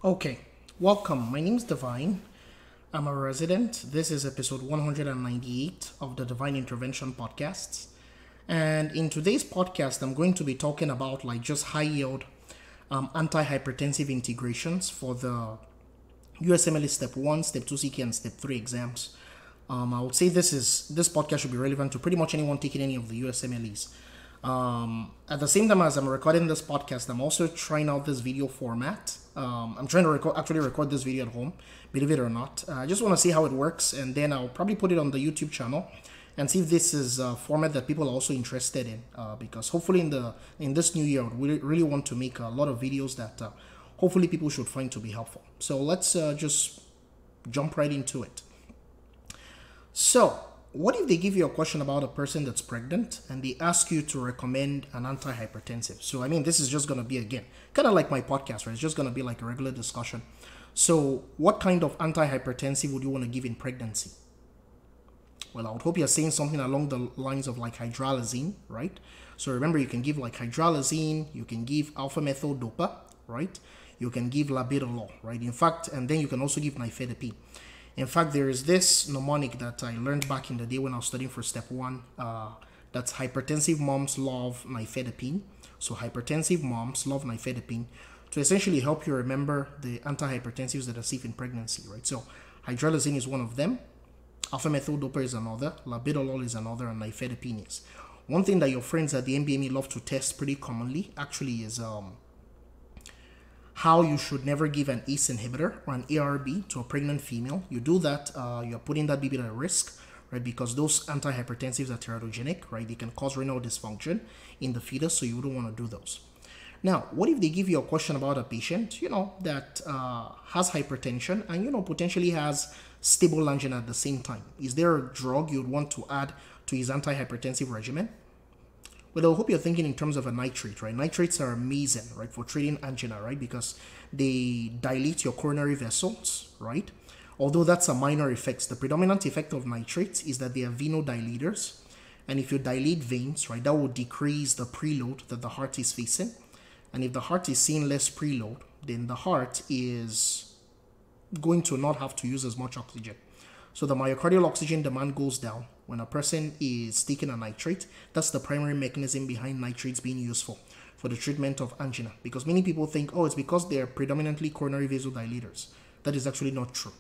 Okay, welcome. My name is Divine. I'm a resident. This is episode 198 of the Divine Intervention Podcasts. And in today's podcast, I'm going to be talking about just high yield anti-hypertensive integrations for the USMLE Step 1, Step 2 CK, and Step 3 exams. I would say this podcast should be relevant to pretty much anyone taking any of the USMLEs. At the same time as I'm recording this podcast, I'm also trying out this video format. I'm trying to record this video at home, believe it or not. I just want to see how it works, and then I'll probably put it on the YouTube channel and see if this is a format that people are also interested in. Because hopefully in this new year, we really want to make a lot of videos that hopefully people should find to be helpful. So let's just jump right into it. So, what if they give you a question about a person that's pregnant and they ask you to recommend an antihypertensive? So, this is just going to be, again, kind of like my podcast, right? It's just going to be like a regular discussion. So, what kind of antihypertensive would you want to give in pregnancy? Well, I would hope you're saying something along the lines of like hydralazine, right? So, remember, you can give like hydralazine, you can give alpha-methyl dopa, right? You can give labetalol, right? In fact, and then you can also give nifedipine. In fact, there is this mnemonic that I learned back in the day when I was studying for Step 1. That's hypertensive moms love nifedipine. So hypertensive moms love nifedipine to essentially help you remember the antihypertensives that are safe in pregnancy, right? So hydralazine is one of them. Alpha-methyl dopa is another. Labetalol is another, and nifedipine is. One thing that your friends at the MBME love to test pretty commonly actually is how you should never give an ACE inhibitor or an ARB to a pregnant female. You do that, you're putting that baby at risk, right? Because those antihypertensives are teratogenic, right? They can cause renal dysfunction in the fetus, so you wouldn't want to do those. Now, what if they give you a question about a patient, that has hypertension and, potentially has stable angina at the same time? Is there a drug you'd want to add to his antihypertensive regimen? Well, I hope you're thinking in terms of a nitrate, right? Nitrates are amazing, right, for treating angina, right? Because they dilate your coronary vessels, right? Although that's a minor effect. The predominant effect of nitrates is that they are venodilators. And if you dilate veins, right, that will decrease the preload that the heart is facing. And if the heart is seeing less preload, then the heart is going to not have to use as much oxygen. So the myocardial oxygen demand goes down when a person is taking a nitrate. That's the primary mechanism behind nitrates being useful for the treatment of angina. Because many people think, oh, it's because they're predominantly coronary vasodilators. That is actually not true.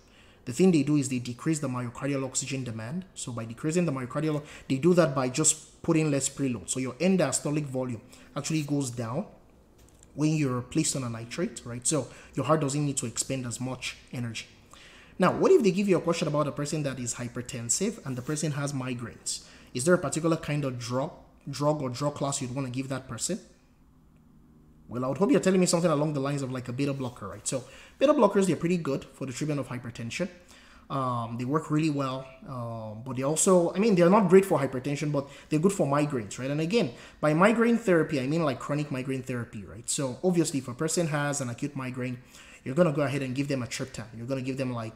The thing they do is they decrease the myocardial oxygen demand. So by decreasing the myocardial, they do that by just putting less preload. So your end diastolic volume actually goes down when you're placed on a nitrate, right? So your heart doesn't need to expend as much energy. Now, what if they give you a question about a person that is hypertensive and the person has migraines? Is there a particular kind of drug or drug class you'd want to give that person? Well, I would hope you're telling me something along the lines of like a beta blocker, right? So beta blockers, they're pretty good for the treatment of hypertension. They work really well, but they also, they're not great for hypertension, but they're good for migraines, right? And again, by migraine therapy, I mean like chronic migraine therapy, right? So obviously, if a person has an acute migraine, you're going to go ahead and give them a triptan. You're going to give them like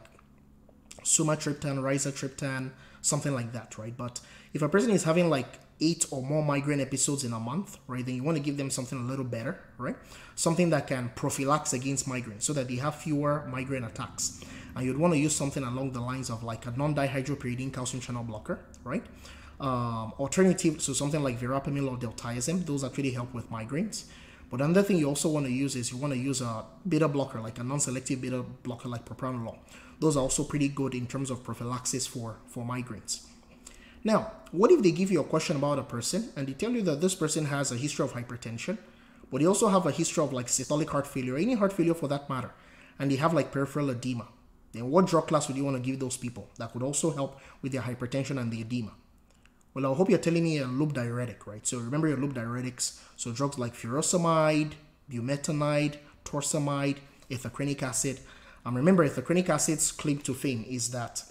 sumatriptan, rizatriptan, something like that, right? But if a person is having like 8 or more migraine episodes in a month, right, then you want to give them something a little better, right? Something that can prophylax against migraine so that they have fewer migraine attacks. And you'd want to use something along the lines of like a non-dihydropyridine calcium channel blocker, right? Alternative, so something like verapamil or diltiazem, those actually help with migraines. But another thing you also want to use is you want to use a beta blocker, like a non-selective beta blocker like propranolol. Those are also pretty good in terms of prophylaxis for migraines. Now, what if they give you a question about a person and they tell you that this person has a history of hypertension, but they also have a history of like systolic heart failure, any heart failure for that matter, and they have like peripheral edema? Then what drug class would you want to give those people that could also help with their hypertension and the edema? Well, I hope you're telling me a loop diuretic, right? So remember your loop diuretics. So drugs like furosemide, bumetanide, torsemide, ethacrenic acid. Remember, ethacrenic acid's claim to fame is that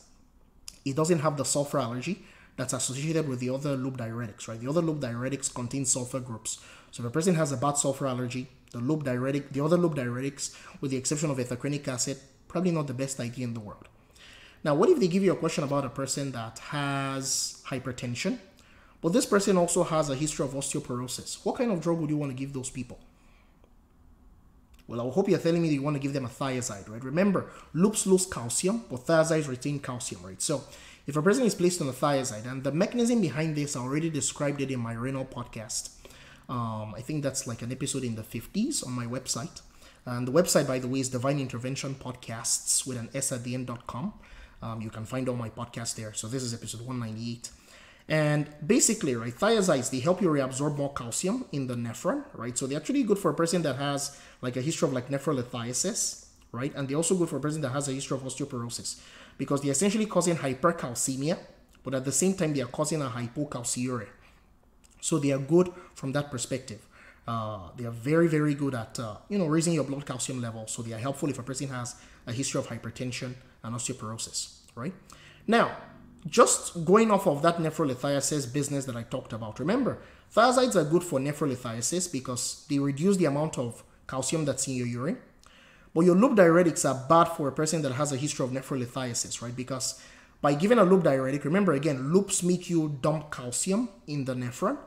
it doesn't have the sulfur allergy that's associated with the other loop diuretics, right? The other loop diuretics contain sulfur groups. So if a person has a bad sulfur allergy, the other loop diuretics, with the exception of ethacrenic acid, probably not the best idea in the world. Now, what if they give you a question about a person that has hypertension, but this person also has a history of osteoporosis? What kind of drug would you want to give those people? Well, I hope you're telling me that you want to give them a thiazide, right? Remember, loops lose calcium, but thiazides retain calcium, right? So if a person is placed on a thiazide, and the mechanism behind this, I already described it in my renal podcast. I think that's like an episode in the 50s on my website. And the website, by the way, is Divine Intervention Podcasts with an S at the end.com. You can find all my podcasts there. So this is episode 198. And basically, right, thiazides, they help you reabsorb more calcium in the nephron, right? So they're actually good for a person that has like a history of like nephrolithiasis, right? And they're also good for a person that has a history of osteoporosis because they're essentially causing hypercalcemia, but at the same time, they are causing a hypocalciuria. So they are good from that perspective. They are very, very good at, raising your blood calcium level. So they are helpful if a person has a history of hypertension and osteoporosis, right? Now, just going off of that nephrolithiasis business that I talked about, remember, thiazides are good for nephrolithiasis because they reduce the amount of calcium that's in your urine. But your loop diuretics are bad for a person that has a history of nephrolithiasis, right? Because by giving a loop diuretic, remember again, loops make you dump calcium in the nephron.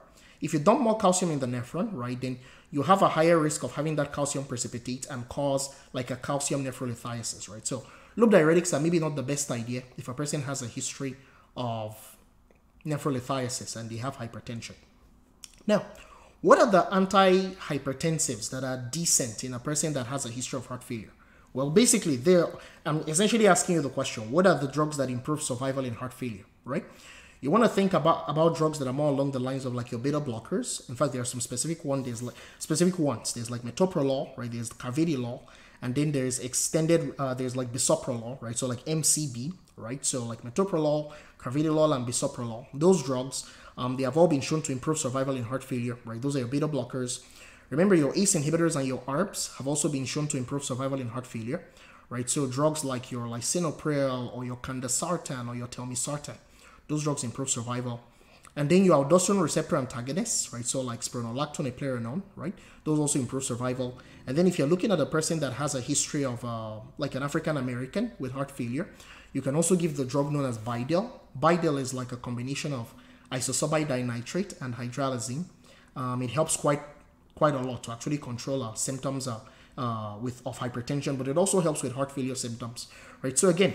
If you dump more calcium in the nephron, right, then you have a higher risk of having that calcium precipitate and cause like a calcium nephrolithiasis, right? So loop diuretics are maybe not the best idea if a person has a history of nephrolithiasis and they have hypertension. Now, what are the antihypertensives that are decent in a person that has a history of heart failure? Well, basically, I'm essentially asking you the question, what are the drugs that improve survival in heart failure, right? You want to think about drugs that are more along the lines of like your beta blockers. In fact, there are some specific ones. There's like metoprolol, right? There's carvedilol, and then there's there's like bisoprolol, right? So like MCB, right? So like metoprolol, carvedilol, and bisoprolol. Those drugs, they have all been shown to improve survival in heart failure, right? Those are your beta blockers. Remember, your ACE inhibitors and your ARBs have also been shown to improve survival in heart failure, right? So drugs like your lisinopril or your candesartan or your telmisartan, those drugs improve survival. And then your aldosterone receptor antagonists, right? So like spironolactone, eplerenone, right? Those also improve survival. And then if you're looking at a person that has a history of like an African American with heart failure, you can also give the drug known as Bidel. Bidel is like a combination of isosorbide dinitrate and hydralazine. It helps quite a lot to actually control symptoms of hypertension, but it also helps with heart failure symptoms, right? So again,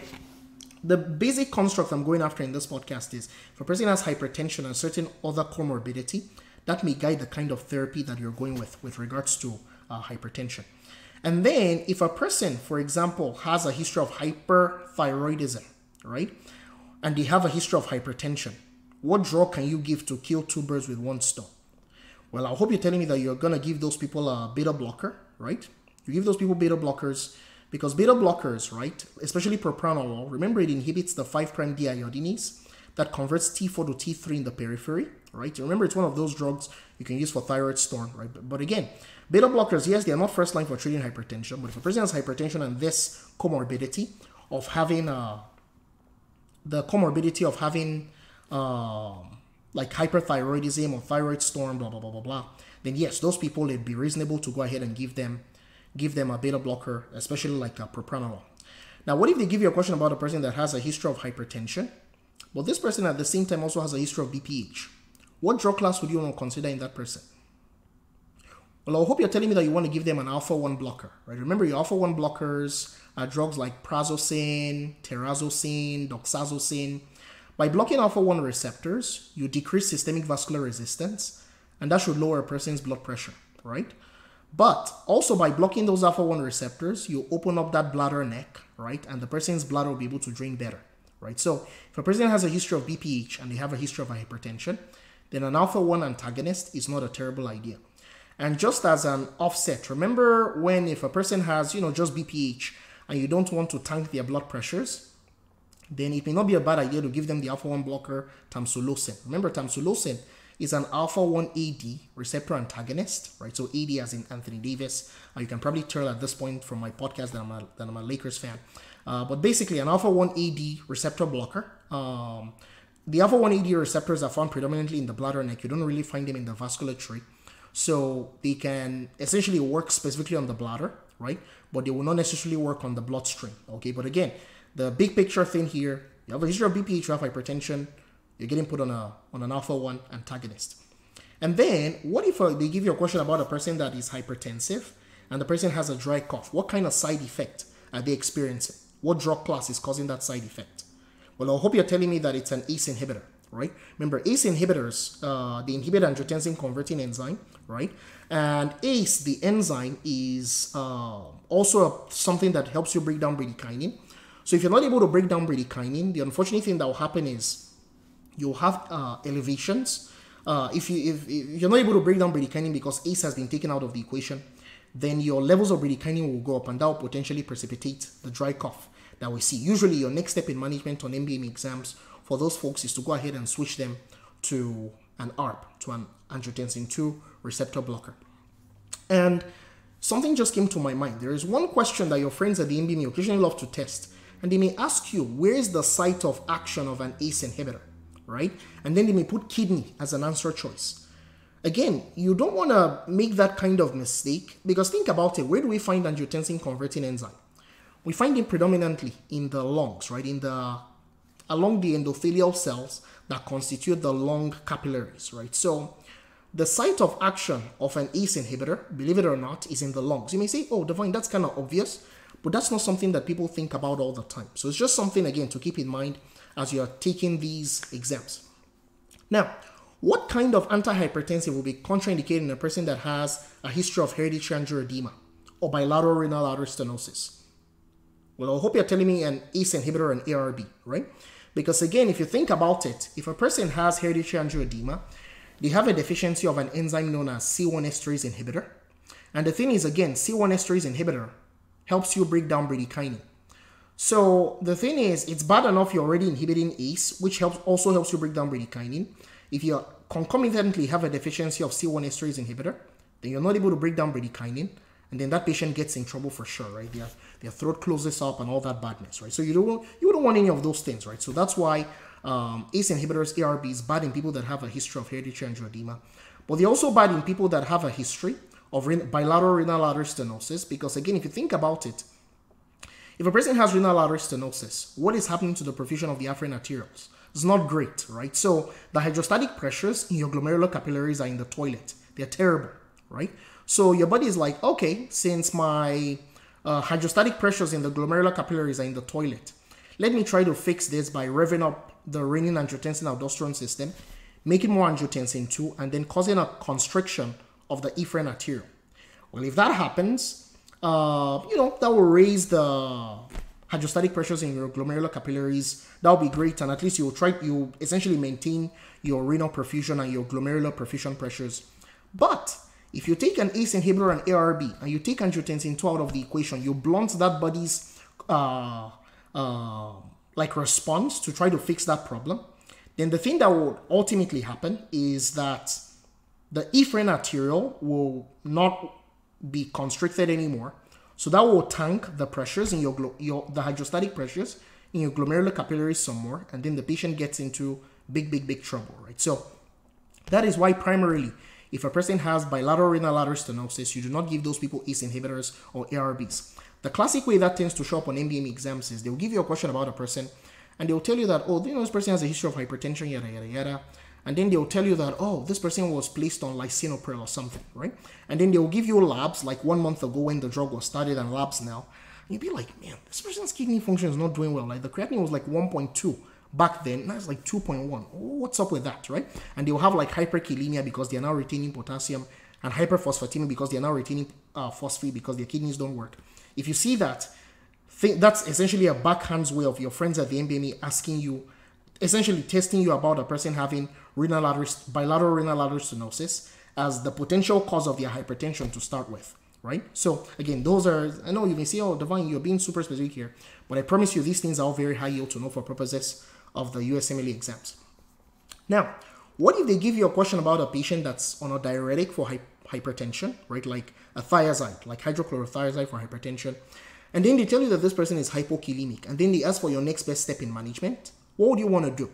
the basic construct I'm going after in this podcast is if a person has hypertension and certain other comorbidity, that may guide the kind of therapy that you're going with regards to hypertension. And then if a person, for example, has a history of hyperthyroidism, right, and they have a history of hypertension, what drug can you give to kill two birds with one stone? Well, I hope you're telling me that you're going to give those people a beta blocker, right? You give those people beta blockers because beta blockers, right, especially propranolol, remember it inhibits the 5' deiodinase that converts T4 to T3 in the periphery, right? Remember, it's one of those drugs you can use for thyroid storm, right? But again, beta blockers, yes, they are not first line for treating hypertension, but if a person has hypertension and this comorbidity of having like hyperthyroidism or thyroid storm, blah, blah, blah, blah, blah, then yes, those people, it'd be reasonable to go ahead and give them a beta blocker, especially like a propranolol. Now, what if they give you a question about a person that has a history of hypertension, but this person at the same time also has a history of BPH? What drug class would you want to consider in that person? Well, I hope you're telling me that you want to give them an alpha-1 blocker, right? Remember, your alpha-1 blockers are drugs like prazosin, terazosin, doxazosin. By blocking alpha-1 receptors, you decrease systemic vascular resistance, and that should lower a person's blood pressure, right? But also by blocking those alpha-1 receptors, you open up that bladder neck, right? And the person's bladder will be able to drain better, right? So if a person has a history of BPH and they have a history of hypertension, then an alpha-1 antagonist is not a terrible idea. And just as an offset, remember when if a person has, just BPH and you don't want to tank their blood pressures, then it may not be a bad idea to give them the alpha-1 blocker tamsulosin. Remember, tamsulosin is an alpha-1 AD receptor antagonist, right? So AD as in Anthony Davis. You can probably tell at this point from my podcast that I'm a Lakers fan. But basically, an alpha-1 AD receptor blocker. The alpha-1 AD receptors are found predominantly in the bladder neck. You don't really find them in the vascular tree. So they can essentially work specifically on the bladder, right? But they will not necessarily work on the bloodstream, okay? But again, the big picture thing here, you have a history of BPH, you have hypertension, you're getting put on an alpha-1 antagonist. And then, what if they give you a question about a person that is hypertensive and the person has a dry cough, what kind of side effect are they experiencing? What drug class is causing that side effect? Well, I hope you're telling me that it's an ACE inhibitor, right? Remember, ACE inhibitors, they inhibit angiotensin converting enzyme, right? And ACE, the enzyme, is also something that helps you break down bradykinin. So if you're not able to break down bradykinin, the unfortunate thing that will happen is you'll have elevations. If you're not able to break down bradykinin because ACE has been taken out of the equation, then your levels of bradykinin will go up, and that will potentially precipitate the dry cough that we see. Usually your next step in management on MBME exams for those folks is to go ahead and switch them to an ARB, to an angiotensin 2 receptor blocker. And something just came to my mind. There is one question that your friends at the MBME occasionally love to test, and they may ask you, where is the site of action of an ACE inhibitor, right? And then they may put kidney as an answer choice. Again, you don't want to make that kind of mistake, because think about it. Where do we find angiotensin converting enzyme? We find it predominantly in the lungs, right? Along the endothelial cells that constitute the lung capillaries, right? So the site of action of an ACE inhibitor, believe it or not, is in the lungs. You may say, oh, Divine, that's kind of obvious, but that's not something that people think about all the time. So it's just something, again, to keep in mind as you're taking these exams. Now, what kind of antihypertensive will be contraindicated in a person that has a history of hereditary angioedema or bilateral renal artery stenosis? Well, I hope you're telling me an ACE inhibitor and ARB, right? Because again, if you think about it, if a person has hereditary angioedema, they have a deficiency of an enzyme known as C1 esterase inhibitor. And the thing is, again, C1 esterase inhibitor helps you break down bradykinin. So the thing is, it's bad enough you're already inhibiting ACE, which also helps you break down bradykinin. If you concomitantly have a deficiency of C1 esterase inhibitor, then you're not able to break down bradykinin, and then that patient gets in trouble for sure, right? Their throat closes up and all that badness, right? So you don't want any of those things, right? So that's why ACE inhibitors, ARB, is bad in people that have a history of hereditary angioedema. But they're also bad in people that have a history of bilateral renal artery stenosis, because again, if you think about it, if a person has renal artery stenosis, what is happening to the perfusion of the afferent arterioles? It's not great, right? So the hydrostatic pressures in your glomerular capillaries are in the toilet. They're terrible, right? So your body is like, okay, since my hydrostatic pressures in the glomerular capillaries are in the toilet, let me try to fix this by revving up the renin-angiotensin-aldosterone system, making more angiotensin 2, and then causing a constriction of the efferent arteriole. Well, if that happens, that will raise the hydrostatic pressures in your glomerular capillaries. That will be great, and at least you essentially maintain your renal perfusion and your glomerular perfusion pressures. But if you take an ACE inhibitor and ARB and you take angiotensin 2 out of the equation, you blunt that body's response to try to fix that problem, then the thing that will ultimately happen is that the efferent arteriole will not be constricted anymore. So that will tank the pressures in the hydrostatic pressures in your glomerular capillaries some more, and then the patient gets into big trouble, right? So that is why primarily, if a person has bilateral renal artery stenosis, you do not give those people ACE inhibitors or ARBs. The classic way that tends to show up on MBME exams is they'll give you a question about a person, and they'll tell you that, oh, this person has a history of hypertension, yada, yada, yada. And then they'll tell you that, oh, this person was placed on lisinopril or something, right? And then they'll give you labs like 1 month ago when the drug was started and labs now. And you'll be like, man, this person's kidney function is not doing well. Like the creatinine was like 1.2 back then. Now it's like 2.1. What's up with that, right? And they'll have like hyperkalemia because they are now retaining potassium, and hyperphosphatemia because they are now retaining phosphate because their kidneys don't work. If you see that, that's essentially a backhand's way of your friends at the MBME asking you, essentially testing you about a person having bilateral renal artery stenosis as the potential cause of their hypertension to start with, right? So again, those are, I know you may say, oh, Divine, you're being super specific here, but I promise you these things are all very high yield to know for purposes of the USMLE exams. Now, what if they give you a question about a patient that's on a diuretic for hypertension, right? Like a thiazide, like hydrochlorothiazide for hypertension. And then they tell you that this person is hypokalemic, and then they ask for your next best step in management. What would you want to do?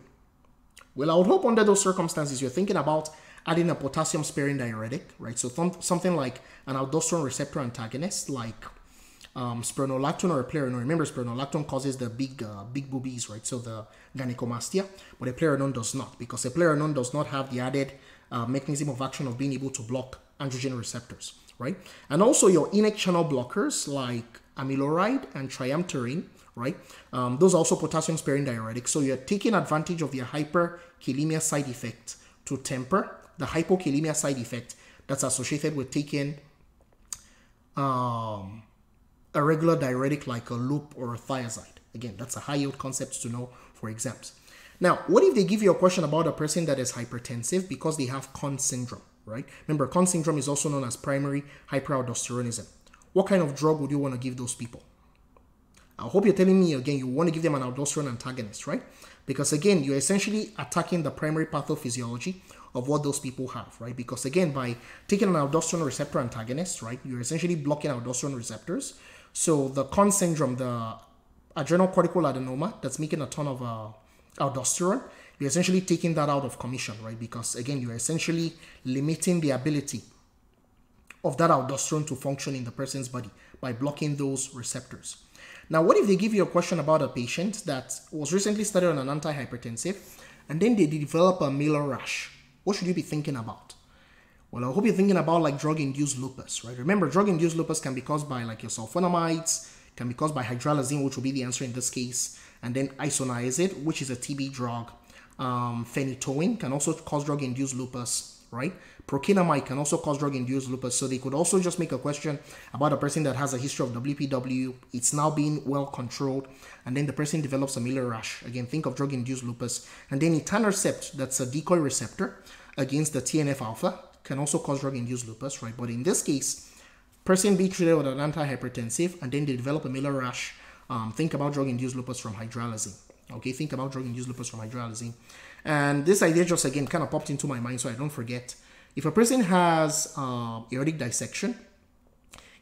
Well, I would hope under those circumstances, you're thinking about adding a potassium-sparing diuretic, right? So something like an aldosterone receptor antagonist, like spironolactone or eplerenone. Remember, spironolactone causes the big boobies, right? So the gynecomastia, but eplerenone does not, because eplerenone does not have the added mechanism of action of being able to block androgen receptors, right? And also your ionic channel blockers like amiloride and triamterene, right? Those are also potassium sparing diuretics. So you're taking advantage of your hyperkalemia side effect to temper the hypokalemia side effect that's associated with taking a regular diuretic like a loop or a thiazide. Again, that's a high yield concept to know for exams. Now, what if they give you a question about a person that is hypertensive because they have Conn syndrome, right? Remember, Conn syndrome is also known as primary hyperaldosteronism. What kind of drug would you want to give those people? I hope you're telling me again you want to give them an aldosterone antagonist, right? Because again, you're essentially attacking the primary pathophysiology of what those people have, right? Because again, by taking an aldosterone receptor antagonist, right, you're essentially blocking aldosterone receptors. So the Conn syndrome, the adrenocortical adenoma that's making a ton of aldosterone, you're essentially taking that out of commission, right? Because again, you're essentially limiting the ability of that aldosterone to function in the person's body by blocking those receptors. Now, what if they give you a question about a patient that was recently started on an antihypertensive and then they develop a Miller rash? What should you be thinking about? Well, I hope you're thinking about like drug-induced lupus, right? Remember, drug-induced lupus can be caused by like your sulfonamides, can be caused by hydralazine, which will be the answer in this case, and then isoniazid, which is a TB drug. Phenytoin can also cause drug-induced lupus, right? Prokinamide can also cause drug-induced lupus. So they could also just make a question about a person that has a history of WPW. It's now being well controlled, and then the person develops a Miller rash. Again, think of drug-induced lupus. And then etanercept, that's a decoy receptor against the TNF-alpha, can also cause drug-induced lupus, right? But in this case, person being treated with an antihypertensive and then they develop a Miller rash, think about drug-induced lupus from hydralazine. Okay, think about drug-induced lupus from hydralazine. And this idea just again kind of popped into my mind so I don't forget. If a person has aortic dissection,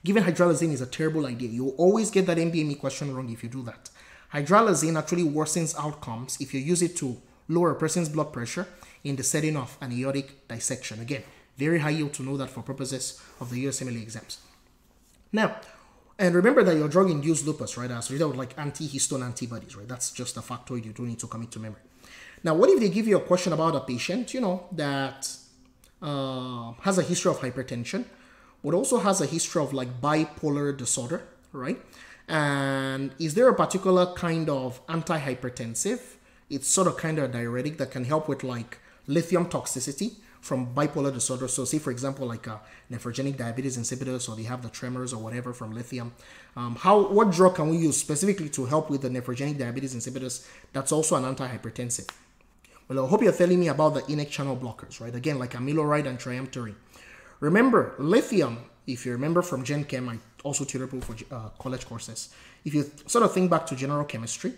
giving hydralazine is a terrible idea. You'll always get that MBME question wrong if you do that. Hydralazine actually worsens outcomes if you use it to lower a person's blood pressure in the setting of an aortic dissection. Again, very high yield to know that for purposes of the USMLE exams. Now, and remember that your drug-induced lupus, right, are associated with like anti-histone antibodies, right? That's just a factoid you don't need to commit to memory. Now, what if they give you a question about a patient, you know, that has a history of hypertension, but also has a history of like bipolar disorder, right? And is there a particular kind of antihypertensive? It's sort of kind of a diuretic that can help with like lithium toxicity from bipolar disorder. So say, for example, like nephrogenic diabetes insipidus, or they have the tremors or whatever from lithium. What drug can we use specifically to help with the nephrogenic diabetes insipidus that's also an antihypertensive? Well, I hope you're telling me about the ionic channel blockers, right? Again, like amiloride and triamterene. Remember, lithium, if you remember from Gen Chem, I also tutored for college courses. If you sort of think back to general chemistry,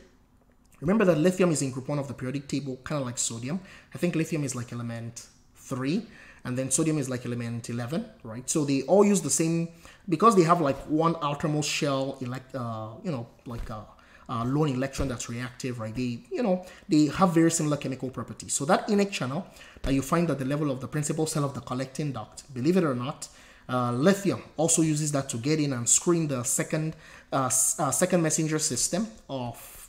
remember that lithium is in group 1 of the periodic table, kind of like sodium. I think lithium is like element 3, and then sodium is like element 11, right? So they all use the same, because they have like one outermost shell, lone electron that's reactive, right? They have very similar chemical properties. So that ionic channel that you find at the level of the principal cell of the collecting duct, believe it or not, lithium also uses that to get in and screen the second messenger system of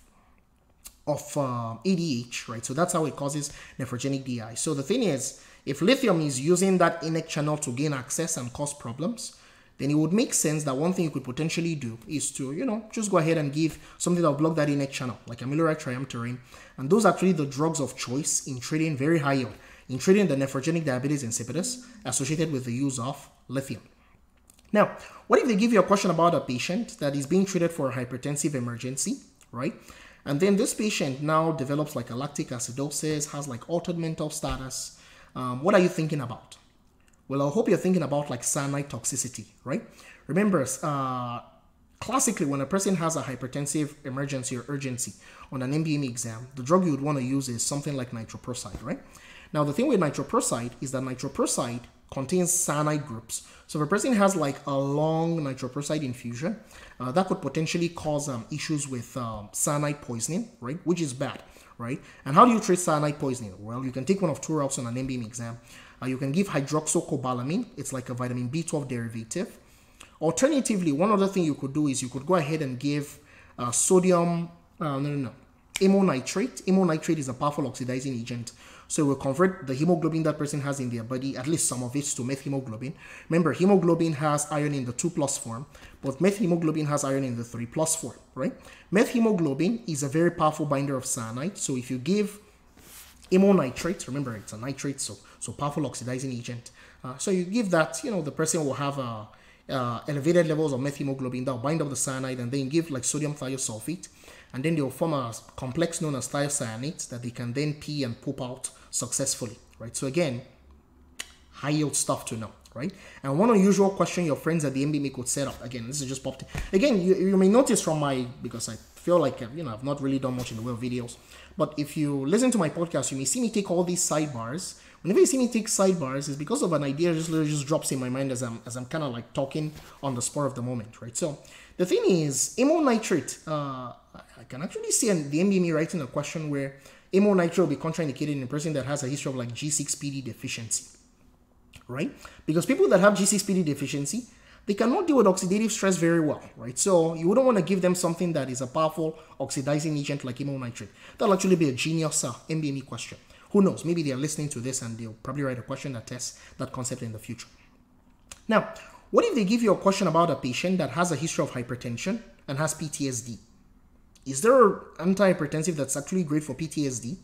ADH, right? So that's how it causes nephrogenic DI. So the thing is, if lithium is using that ionic channel to gain access and cause problems, then it would make sense that one thing you could potentially do is to, just go ahead and give something that will block that ionic channel, like amiloride, triamterene. And those are actually the drugs of choice in treating very high yield, in treating the nephrogenic diabetes insipidus associated with the use of lithium. Now, what if they give you a question about a patient that is being treated for a hypertensive emergency, right? And then this patient now develops like a lactic acidosis, has like altered mental status. What are you thinking about? Well, I hope you're thinking about like cyanide toxicity, right? Remember, classically, when a person has a hypertensive emergency or urgency on an MBME exam, the drug you would want to use is something like nitroprusside, right? Now, the thing with nitroprusside is that nitroprusside contains cyanide groups. So if a person has like a long nitroprusside infusion, that could potentially cause issues with cyanide poisoning, right? Which is bad, right? And how do you treat cyanide poisoning? Well, you can take one of two routes on an MBME exam. You can give hydroxycobalamin. It's like a vitamin B12 derivative. Alternatively, one other thing you could do is you could go ahead and give sodium, amonitrate. Amonitrate is a powerful oxidizing agent. So we'll convert the hemoglobin that person has in their body, at least some of it, to methemoglobin. Remember, hemoglobin has iron in the 2+ form, but methemoglobin has iron in the 3+ form, right? Methemoglobin is a very powerful binder of cyanide. So if you give nitrate, remember it's a nitrate, so powerful oxidizing agent. So you give that, the person will have elevated levels of methemoglobin that will bind up the cyanide, and then give like sodium thiosulfate, and then they'll form a complex known as thiocyanate that they can then pee and poop out successfully, right? So again, high yield stuff to know, right? And one unusual question your friends at the MBME could set up, again, this is just popped in. Again, you may notice from because I feel like, I've not really done much in the way of videos, but if you listen to my podcast, you may see me take all these sidebars. Whenever you see me take sidebars, it's because of an idea just literally just drops in my mind as I'm kind of like talking on the spur of the moment, right? So the thing is, amyl nitrate, I can actually see the MBME writing a question where amyl nitrate will be contraindicated in a person that has a history of like G6PD deficiency, right? Because people that have G6PD deficiency, they cannot deal with oxidative stress very well, right? So you wouldn't want to give them something that is a powerful oxidizing agent like amyl nitrate. That'll actually be a genius MBME question. Who knows? Maybe they are listening to this and they'll probably write a question that tests that concept in the future. Now, what if they give you a question about a patient that has a history of hypertension and has PTSD? Is there an antihypertensive that's actually great for PTSD?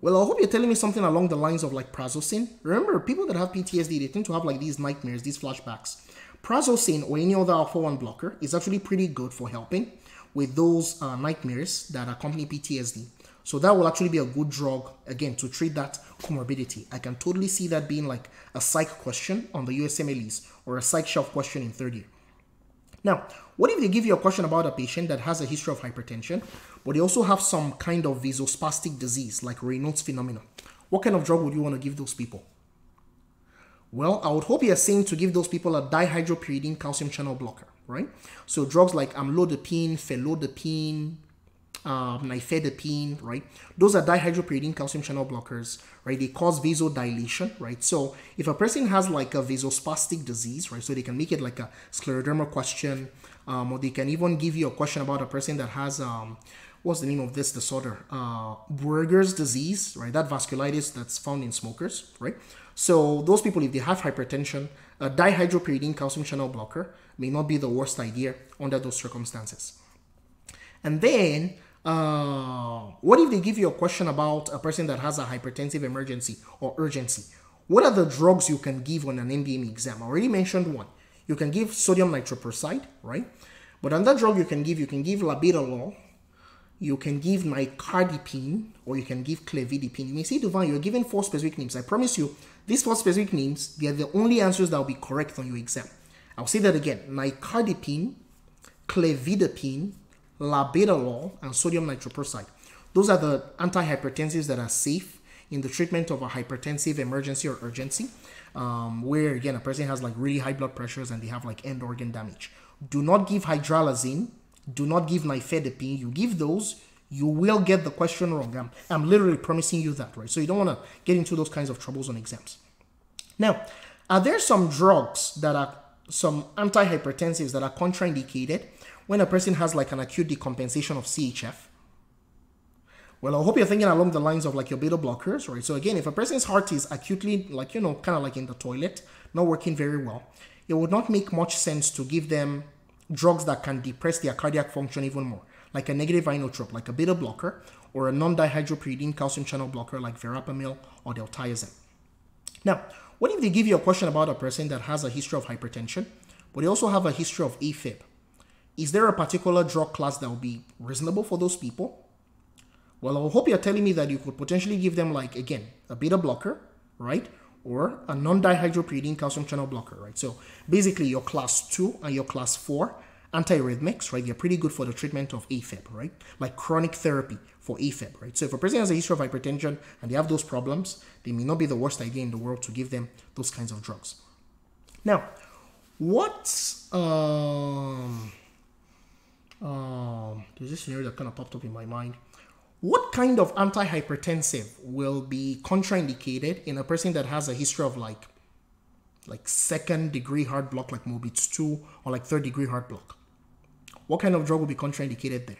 Well, I hope you're telling me something along the lines of like prazosin. Remember, people that have PTSD, they tend to have like these nightmares, these flashbacks. Prazosin or any other alpha-1 blocker is actually pretty good for helping with those nightmares that accompany PTSD. So that will actually be a good drug, again, to treat that comorbidity. I can totally see that being like a psych question on the USMLEs or a psych shelf question in third year. Now, what if they give you a question about a patient that has a history of hypertension, but they also have some kind of vasospastic disease like Raynaud's phenomenon? What kind of drug would you want to give those people? Well, I would hope you're saying to give those people a dihydropyridine calcium channel blocker, right? So drugs like amlodipine, felodipine, nifedipine, right? Those are dihydropyridine calcium channel blockers, right? They cause vasodilation, right? So if a person has like a vasospastic disease, right? So they can make it like a scleroderma question, or they can even give you a question about a person that has, what's the name of this disorder? Buerger's disease, right? That vasculitis that's found in smokers, right? So those people, if they have hypertension, a dihydropyridine calcium channel blocker may not be the worst idea under those circumstances. And then, what if they give you a question about a person that has a hypertensive emergency or urgency? What are the drugs you can give on an MBME exam? I already mentioned one. You can give sodium nitroprusside, right? But another drug you can give labetalol, you can give nicardipine, or you can give clevidipine. You may say, Duvan, you're giving 4 specific names. I promise you, these 4 specific names, they are the only answers that will be correct on your exam. I'll say that again. Nicardipine, clevidipine, labetalol, and sodium nitroprusside. Those are the antihypertensives that are safe in the treatment of a hypertensive emergency or urgency, where again a person has like really high blood pressures and they have like end organ damage. Do not give hydralazine. Do not give nifedipine. You give those, you will get the question wrong. I'm literally promising you that, right? So you don't want to get into those kinds of troubles on exams. Now, are there some drugs that are some antihypertensives that are contraindicated when a person has like an acute decompensation of CHF? Well, I hope you're thinking along the lines of like your beta blockers, right? So again, if a person's heart is acutely like, kind of like in the toilet, not working very well, it would not make much sense to give them drugs that can depress their cardiac function even more, like a negative inotrope, like a beta blocker, or a non-dihydropyridine calcium channel blocker like verapamil or diltiazem. Now, what if they give you a question about a person that has a history of hypertension, but they also have a history of AFib? Is there a particular drug class that will be reasonable for those people? Well, I hope you're telling me that you could potentially give them like, again, a beta blocker, right? Or a non-dihydropyridine calcium channel blocker, right? So basically your class 2 and your class 4 antiarrhythmics, right? They're pretty good for the treatment of AFib, right? Like chronic therapy for AFib, right? So if a person has a history of hypertension and they have those problems, they may not be the worst idea in the world to give them those kinds of drugs. Now, there's this scenario that kind of popped up in my mind. What kind of antihypertensive will be contraindicated in a person that has a history of like 2nd degree heart block, like Mobitz 2, or like 3rd degree heart block? What kind of drug will be contraindicated there?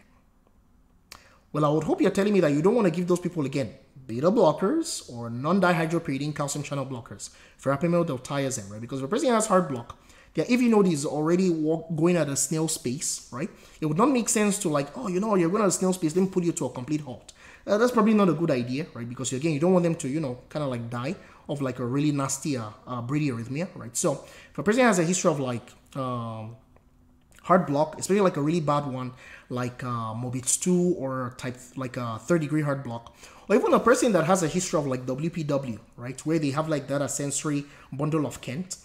Well, I would hope you're telling me that you don't want to give those people, again, beta blockers or non-dihydropyridine calcium channel blockers, verapamil, diltiazem, right? Because if a person has heart block, their AV node is already going at a snail pace, right? It would not make sense to like, oh, you're going at a snail pace, then put you to a complete halt. That's probably not a good idea, right? Because again, you don't want them to, kind of like die of like a really nasty bradyarrhythmia, right? So if a person has a history of like heart block, especially like a really bad one, like Mobitz 2 or type like a third-degree heart block, or even a person that has a history of like WPW, right, where they have like that a sensory bundle of Kent,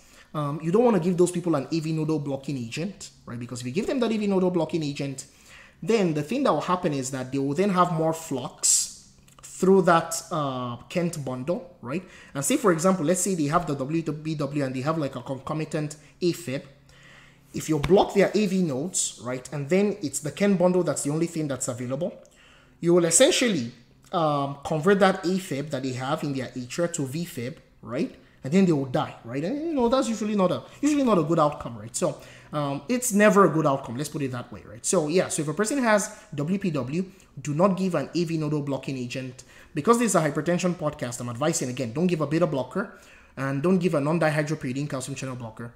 you don't want to give those people an AV nodal blocking agent, right? Because if you give them that AV nodal blocking agent, then the thing that will happen is that they will then have more flux through that Kent bundle, right? And say, for example, let's say they have the WPW and they have like a concomitant AFib. If you block their AV nodes, right, and then it's the Kent bundle that's the only thing that's available, you will essentially convert that AFib that they have in their atria to VFib, right? And then they will die, right? And that's usually not a good outcome, right? So it's never a good outcome. Let's put it that way, right? So yeah, so if a person has WPW, do not give an AV nodal blocking agent. Because this is a hypertension podcast, I'm advising again, don't give a beta blocker and don't give a non-dihydropyridine calcium channel blocker.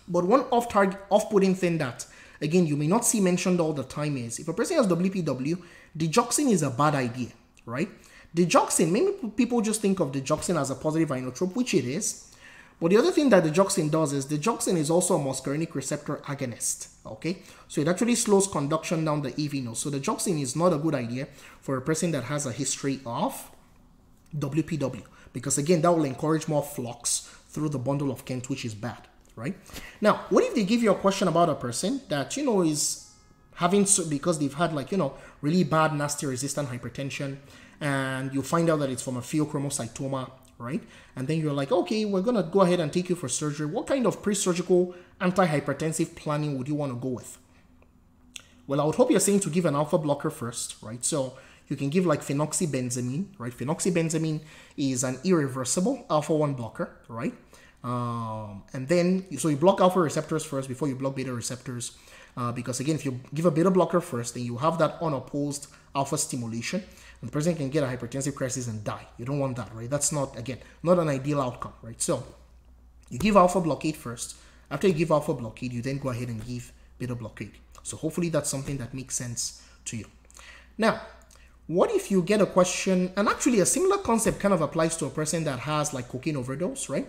But one off-putting thing that, again, you may not see mentioned all the time is, if a person has WPW, digoxin is a bad idea, right? Digoxin, many people just think of digoxin as a positive inotrope, which it is. But the other thing that digoxin does is digoxin is also a muscarinic receptor agonist, okay? So it actually slows conduction down the AV node. So digoxin is not a good idea for a person that has a history of WPW, because again, that will encourage more flux through the bundle of Kent, which is bad. Right? Now, what if they give you a question about a person that, is having, because they've had like, really bad, nasty, resistant hypertension, and you find out that it's from a pheochromocytoma, right? And then you're like, okay, we're going to go ahead and take you for surgery. What kind of pre-surgical antihypertensive planning would you want to go with? Well, I would hope you're saying to give an alpha blocker first, right? So you can give like phenoxybenzamine, right? Phenoxybenzamine is an irreversible alpha-1 blocker, right? And then, so you block alpha receptors first before you block beta receptors. Because again, if you give a beta blocker first, then you have that unopposed alpha stimulation, and the person can get a hypertensive crisis and die. You don't want that, right? That's not, again, not an ideal outcome, right? So you give alpha blockade first. After you give alpha blockade, you then go ahead and give beta blockade. So hopefully that's something that makes sense to you. Now, what if you get a question, and actually a similar concept kind of applies to a person that has like cocaine overdose, right?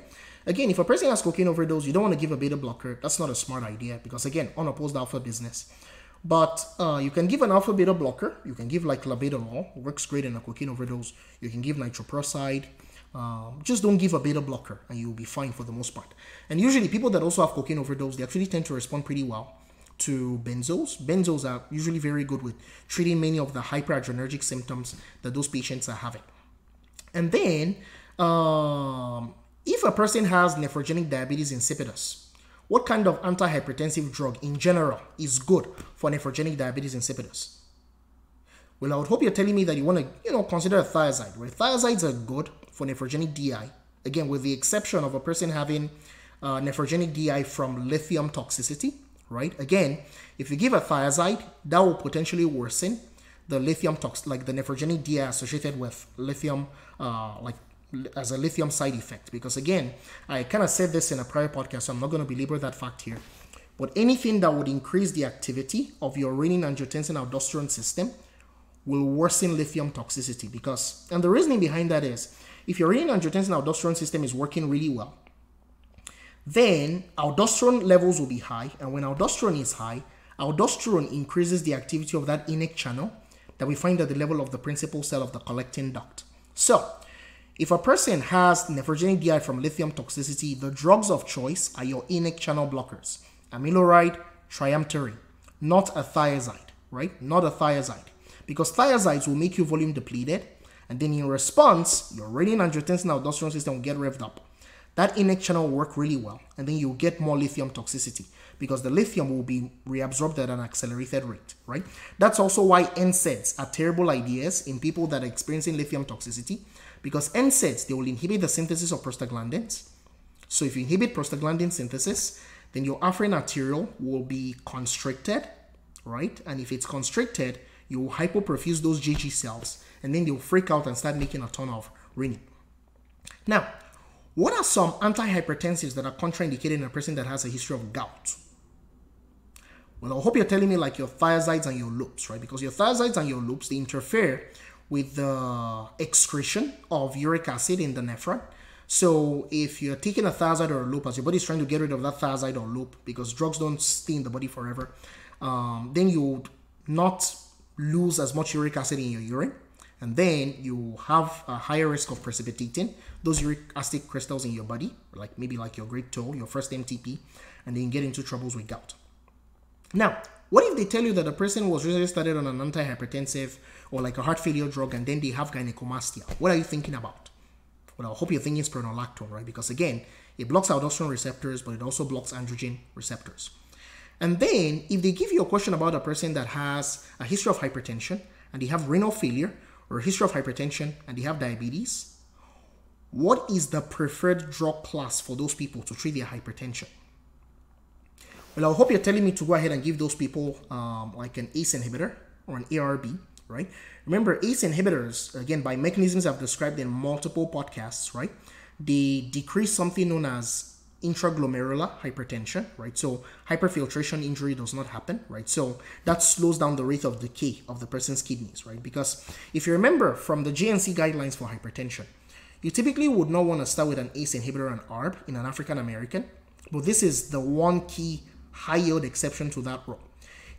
Again, if a person has cocaine overdose, you don't want to give a beta blocker. That's not a smart idea because, again, unopposed alpha business. But you can give an alpha beta blocker. You can give like labetalol. Works great in a cocaine overdose. You can give nitroprusside. Just don't give a beta blocker and you'll be fine for the most part. And usually people that also have cocaine overdose, they actually tend to respond pretty well to benzos. Benzos are usually very good with treating many of the hyperadrenergic symptoms that those patients are having. And then, if a person has nephrogenic diabetes insipidus, what kind of antihypertensive drug in general is good for nephrogenic diabetes insipidus? Well, I would hope you're telling me that you want to, consider a thiazide, where thiazides are good for nephrogenic DI. Again, with the exception of a person having nephrogenic DI from lithium toxicity, right? Again, if you give a thiazide, that will potentially worsen the lithium like the nephrogenic DI associated with lithium, as a lithium side effect. Because again, I kind of said this in a prior podcast, so I'm not going to belabor that fact here. But anything that would increase the activity of your renin-angiotensin-aldosterone system will worsen lithium toxicity. Because, and the reasoning behind that is, if your renin-angiotensin-aldosterone system is working really well, then aldosterone levels will be high. And when aldosterone is high, aldosterone increases the activity of that INEC channel that we find at the level of the principal cell of the collecting duct. So, if a person has nephrogenic DI from lithium toxicity, the drugs of choice are your INEC channel blockers. Amiloride, triamterene, not a thiazide, right? Not a thiazide. Because thiazides will make you volume depleted, and then in response, your renin-angiotensin-aldosterone system will get revved up. That INEC channel will work really well, and then you'll get more lithium toxicity because the lithium will be reabsorbed at an accelerated rate, right? That's also why NSAIDs are terrible ideas in people that are experiencing lithium toxicity, because NSAIDs, they will inhibit the synthesis of prostaglandins. So if you inhibit prostaglandin synthesis, then your afferent arteriole will be constricted, right? And if it's constricted, you hypoperfuse those JG cells, and then they'll freak out and start making a ton of renin. Now, what are some antihypertensives that are contraindicated in a person that has a history of gout? Well, I hope you're telling me like your thiazides and your loops, right? Because your thiazides and your loops, they interfere with the excretion of uric acid in the nephron. So if you're taking a thiazide or a loop, as your body is trying to get rid of that thiazide or loop, because drugs don't stay in the body forever, then you would not lose as much uric acid in your urine, and then you have a higher risk of precipitating those uric acid crystals in your body, like maybe like your great toe, your first MTP, and then get into troubles with gout. Now, what if they tell you that a person was recently started on an antihypertensive or like a heart failure drug and then they have gynecomastia? What are you thinking about? Well, I hope you're thinking spironolactone, right? Because again, it blocks aldosterone receptors, but it also blocks androgen receptors. And then if they give you a question about a person that has a history of hypertension and they have renal failure, or a history of hypertension and they have diabetes, what is the preferred drug class for those people to treat their hypertension? Well, I hope you're telling me to go ahead and give those people like an ACE inhibitor or an ARB, right? Remember, ACE inhibitors, again, by mechanisms I've described in multiple podcasts, right? They decrease something known as intraglomerular hypertension, right? So hyperfiltration injury does not happen, right? So that slows down the rate of decay of the person's kidneys, right? Because if you remember from the JNC guidelines for hypertension, you typically would not want to start with an ACE inhibitor and ARB in an African American, but this is the one key high yield exception to that rule.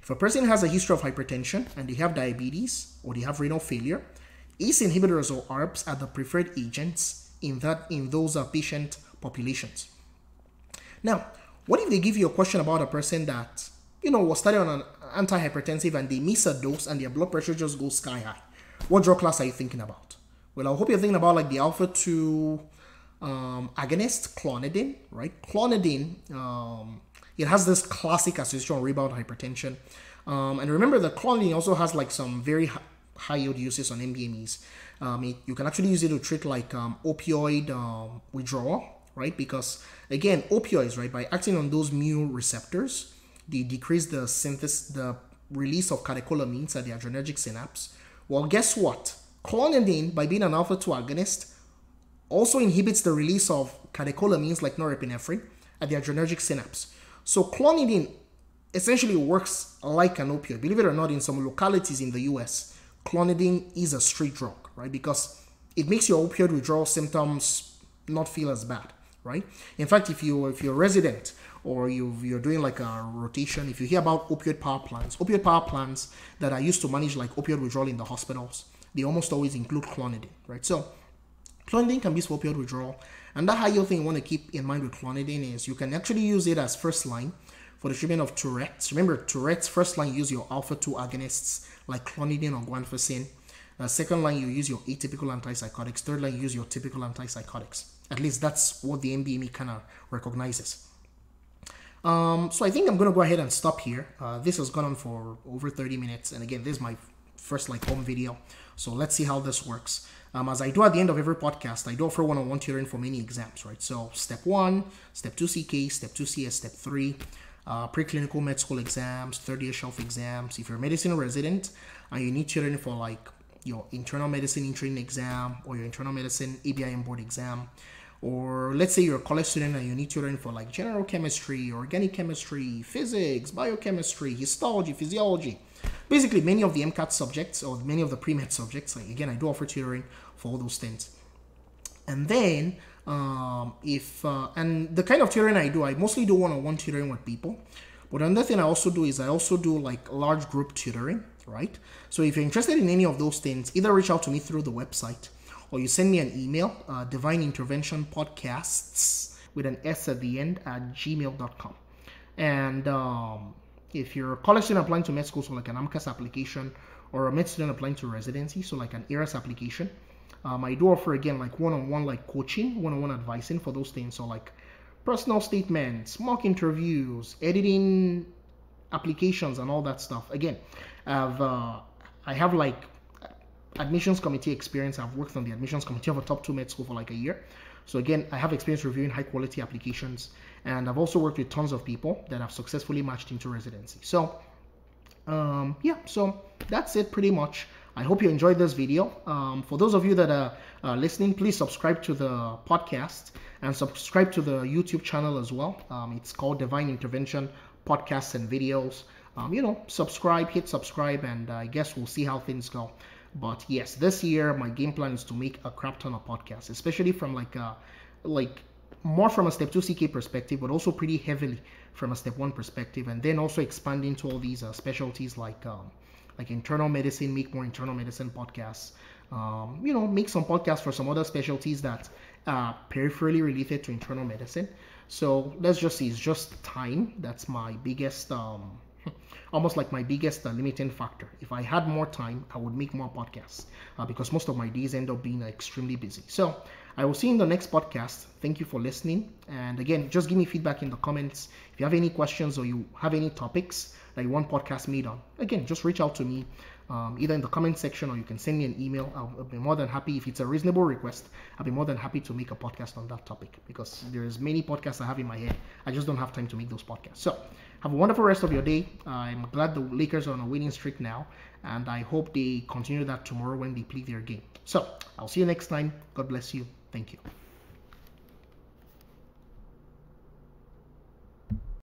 If a person has a history of hypertension and they have diabetes or they have renal failure, ACE inhibitors or ARBs are the preferred agents in those patient populations. Now, what if they give you a question about a person that, was studied on an antihypertensive and they miss a dose and their blood pressure just goes sky high? What drug class are you thinking about? Well, I hope you're thinking about like the alpha-2 agonist, clonidine, right? Clonidine, it has this classic association with rebound hypertension. And remember that clonidine also has like some very high yield uses on MDMEs. You can actually use it to treat like opioid withdrawal, right? Because again, opioids, right, by acting on those mu receptors, they decrease the release of catecholamines at the adrenergic synapse. Well, guess what? Clonidine, by being an alpha-2 agonist, also inhibits the release of catecholamines like norepinephrine at the adrenergic synapse. So clonidine essentially works like an opioid. Believe it or not, in some localities in the US, clonidine is a street drug, right? Because it makes your opioid withdrawal symptoms not feel as bad, right? In fact, if you're a resident or you're doing like a rotation, if you hear about opioid power plants that are used to manage like opioid withdrawal in the hospitals, they almost always include clonidine, right? So clonidine can be used for opioid withdrawal. And the high yield thing you want to keep in mind with clonidine is you can actually use it as first line for the treatment of Tourette's. Remember, Tourette's, first line, use your alpha-2 agonists like clonidine or guanfacine. Second line, you use your atypical antipsychotics. Third line, you use your typical antipsychotics. At least that's what the MDME kind of recognizes. So I think I'm going to go ahead and stop here. This has gone on for over 30 minutes. And again, this is my first like home video. So let's see how this works. As I do at the end of every podcast, I do offer one-on-one tutoring for many exams, right? So step 1, step 2 CK, step 2 CS, step 3, preclinical med school exams, third-year shelf exams. If you're a medicine resident and you need tutoring for like your internal medicine in-training exam or your internal medicine ABIM board exam, or let's say you're a college student and you need tutoring for like general chemistry, organic chemistry, physics, biochemistry, histology, physiology, basically many of the MCAT subjects or many of the pre-med subjects. Like, again, I do offer tutoring for all those things. And then and the kind of tutoring I do, I mostly do one-on-one tutoring with people. But another thing I also do is I also do like large group tutoring, right? So if you're interested in any of those things, either reach out to me through the website or you send me an email, Divine Intervention Podcasts with an S at the end at gmail.com. And if you're a college student applying to med school, so like an AMCAS application, or a med student applying to residency, so like an ERAS application, I do offer, again, like one-on-one like coaching, one-on-one advising for those things. So like personal statements, mock interviews, editing applications, and all that stuff. Again, I have like admissions committee experience. I've worked on the admissions committee of a top 2 med school for like a year. So again, I have experience reviewing high quality applications, and I've also worked with tons of people that have successfully matched into residency. So yeah, so that's it pretty much. I hope you enjoyed this video. For those of you that are listening, please subscribe to the podcast and subscribe to the YouTube channel as well. It's called Divine Intervention Podcasts and Videos. Subscribe, hit subscribe, and I guess we'll see how things go. But yes, this year my game plan is to make a crap ton of podcasts, especially from like more from a step 2 CK perspective, but also pretty heavily from a step 1 perspective, and then also expanding to all these specialties like internal medicine, make more internal medicine podcasts, make some podcasts for some other specialties that are peripherally related to internal medicine. So let's just see, it's just time. That's my biggest, almost like my biggest limiting factor. If I had more time, I would make more podcasts because most of my days end up being extremely busy. So I will see you in the next podcast. Thank you for listening. And again, just give me feedback in the comments. If you have any questions or you have any topics that you want podcast made on, again, just reach out to me either in the comment section or you can send me an email. I'll be more than happy. If it's a reasonable request, I'll be more than happy to make a podcast on that topic because there's many podcasts I have in my head. I just don't have time to make those podcasts. So have a wonderful rest of your day. I'm glad the Lakers are on a winning streak now, and I hope they continue that tomorrow when they play their game. So I'll see you next time. God bless you. Thank you.